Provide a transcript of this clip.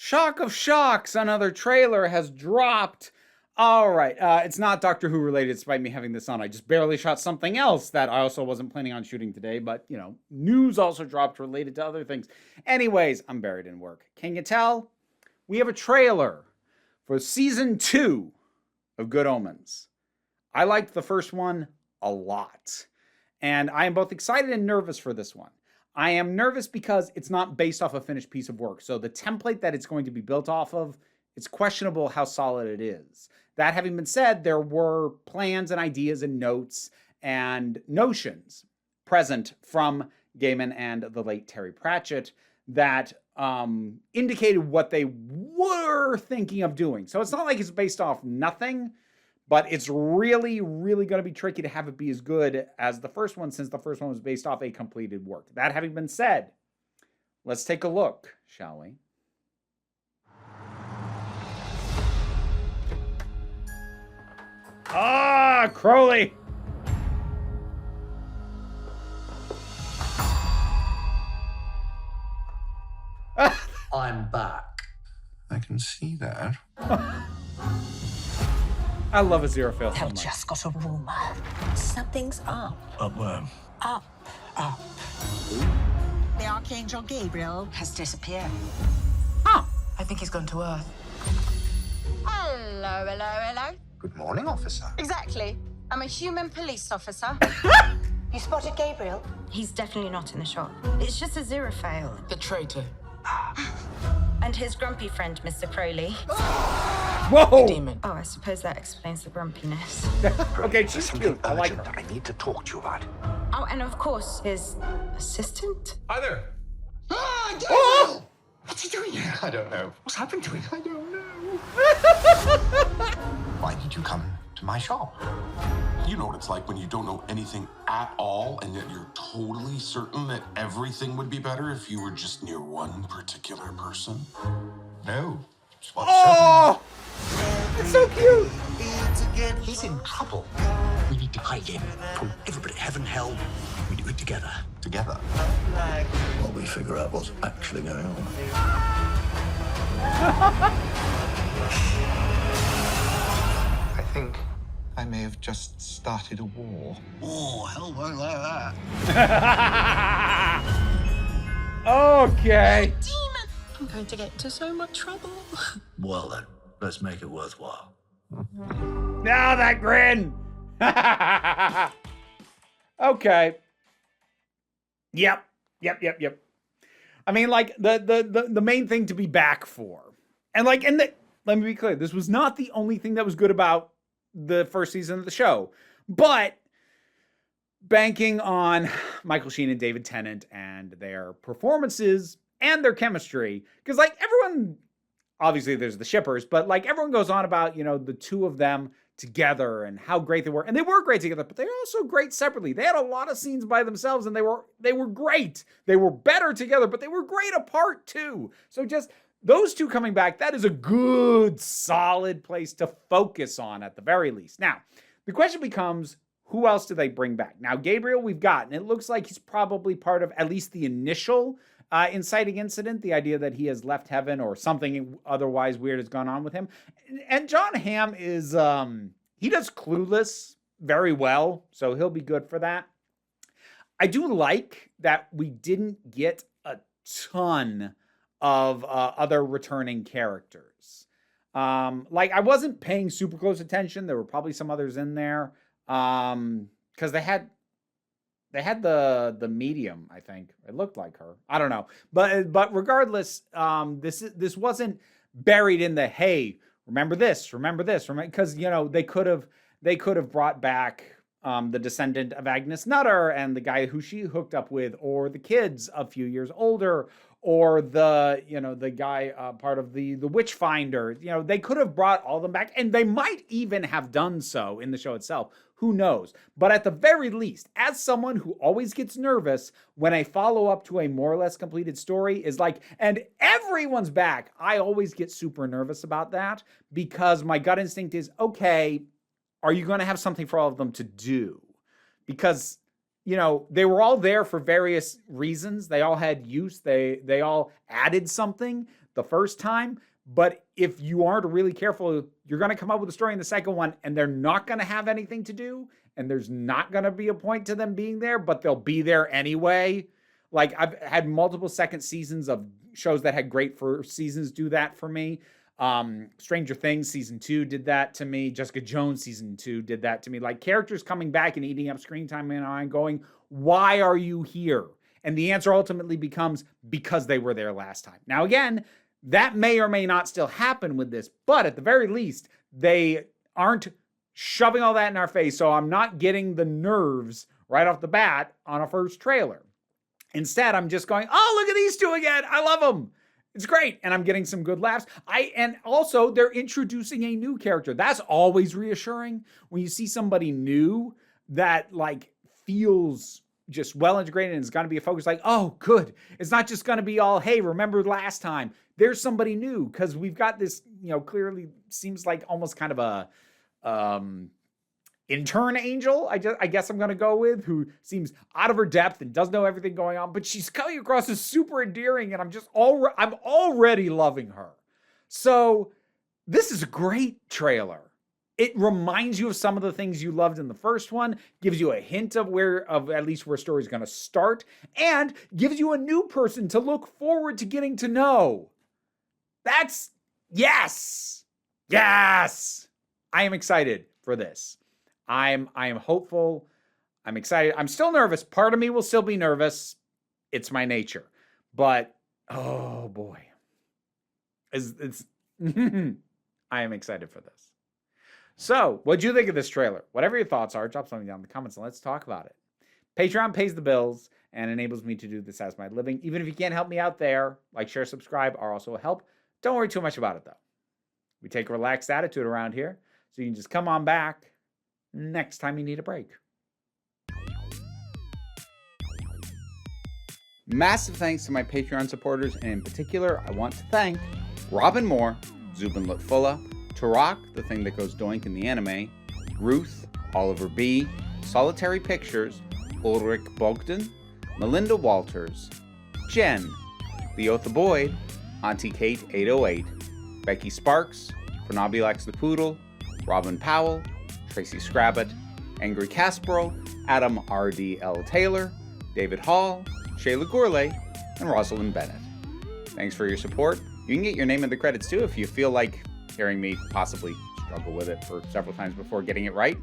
Shock of shocks, another trailer has dropped. All right, it's not Doctor Who related despite me having this on. I just barely shot something else that I also wasn't planning on shooting today, but, news also dropped related to other things. Anyways, I'm buried in work. Can you tell? We have a trailer for season 2 of Good Omens. I liked the first one a lot, and I am both excited and nervous for this one. I am nervous because it's not based off a finished piece of work. So the template that it's going to be built off of, it's questionable how solid it is. That having been said, there were plans and ideas and notes and notions present from Gaiman and the late Terry Pratchett that indicated what they were thinking of doing. So it's not like it's based off nothing, but it's really, really going to be tricky to have it be as good as the first one, since the first one was based off a completed work. That having been said, let's take a look, shall we? Ah, Crowley! I'm back. I can see that. I love Aziraphale so I've much. just got a rumour. Something's up. Upworm. Up. The Archangel Gabriel Has disappeared. Huh. I think he's gone to Earth. Hello, hello, hello. Good morning, officer. Exactly. I'm a human police officer. You spotted Gabriel? He's definitely not in the shot. It's just a Aziraphale. The traitor. And his grumpy friend, Mr. Crowley. Whoa! Demon. Oh, I suppose that explains the grumpiness. Okay, she's cute. I like her. that I need to talk to you about. Oh, and of course, his assistant? Hi there. Oh! What's he doing here? I don't know. What's happened to him? I don't know. Why did you come to my shop? You know what it's like when you don't know anything at all, and yet you're totally certain that everything would be better if you were just near one particular person. No. Oh! It's so cute! He's in trouble. We need to hide him from everybody. Heaven, hell. We do it together. Together. While we figure out what's actually going on. I think I may have just started a war. Oh, hell won't like that. Okay. Demon! I'm going to get into so much trouble. Well then, let's make it worthwhile. Now that grin! Okay. Yep. I mean, like, the main thing to be back for. And let me be clear, this was not the only thing that was good about the first season of the show. But banking on Michael Sheen and David Tennant and their performances and their chemistry, because everyone, obviously there's the shippers, but everyone goes on about, the two of them together and how great they were. And they were great together, but they were also great separately. They had a lot of scenes by themselves and they were great. They were better together, but they were great apart too. So just those two coming back, that is a good, solid place to focus on at the very least. Now, the question becomes, who else do they bring back? Now, Gabriel we've got, and it looks like he's probably part of at least the initial inciting incident, the idea that he has left heaven or something otherwise weird has gone on with him. And John Hamm is, he does Clueless very well, so he'll be good for that. I do like that we didn't get a ton of other returning characters. I wasn't paying super close attention. There were probably some others in there. Because they had the medium, I think. It looked like her. I don't know. But regardless, this wasn't buried in the, hey, remember this, because they could have brought back the descendant of Agnes Nutter and the guy who she hooked up with, or the kids a few years older, or the guy part of the Witchfinder. They could have brought all of them back, and they might even have done so in the show itself. Who knows? But at the very least, as someone who always gets nervous when a follow-up to a more or less completed story is and everyone's back, I always get super nervous about that, because my gut instinct is, okay, are you going to have something for all of them to do? Because they were all there for various reasons. They all had use. They all added something. the first time. But if you aren't really careful, you're going to come up with a story in the second one and they're not going to have anything to do. And there's not going to be a point to them being there, but they'll be there anyway. Like, I've had multiple second seasons of shows that had great first seasons do that for me. Stranger Things season 2 did that to me. Jessica Jones season 2 did that to me. Like, characters coming back and eating up screen time, and I'm going, why are you here? And the answer ultimately becomes because they were there last time. Now, again, that may or may not still happen with this, but at the very least, they aren't shoving all that in our face. So I'm not getting the nerves right off the bat on a first trailer. Instead, I'm just going, oh, look at these two again. I love them. It's great. And I'm getting some good laughs. And also they're introducing a new character. That's always reassuring when you see somebody new that like feels just well integrated and is going to be a focus. Like, oh, good. It's not just going to be all, hey, remember last time. There's somebody new, because we've got this, clearly seems like almost kind of a intern angel, I guess I'm going to go with, who seems out of her depth and doesn't know everything going on, but she's coming across as super endearing, and I'm already loving her. So this is a great trailer. It reminds you of some of the things you loved in the first one, gives you a hint of at least where story's going to start, and gives you a new person to look forward to getting to know. That's yes. I am excited for this. I am hopeful. I'm excited. I'm still nervous. Part of me will still be nervous. It's my nature. But oh boy. It's I am excited for this. So, what'd you think of this trailer? Whatever your thoughts are, drop something down in the comments and let's talk about it. Patreon pays the bills and enables me to do this as my living. Even if you can't help me out there, like, share, subscribe are also a help. Don't worry too much about it, though. We take a relaxed attitude around here, so you can just come on back next time you need a break. Massive thanks to my Patreon supporters, and in particular, I want to thank Robin Moore, Zubin Lutfullah, Tarak, the thing that goes doink in the anime, Ruth, Oliver B., Solitary Pictures, Ulrich Bogdan, Melinda Walters, Jen, Leotha Boyd, Auntie Kate 808, Becky Sparks, Fernabilax the Poodle, Robin Powell, Tracy Scrabbit, Angry Kasparov, Adam R.D.L. Taylor, David Hall, Shayla Gourlay, and Rosalind Bennett. Thanks for your support. You can get your name in the credits too if you feel like hearing me possibly struggle with it for several times before getting it right.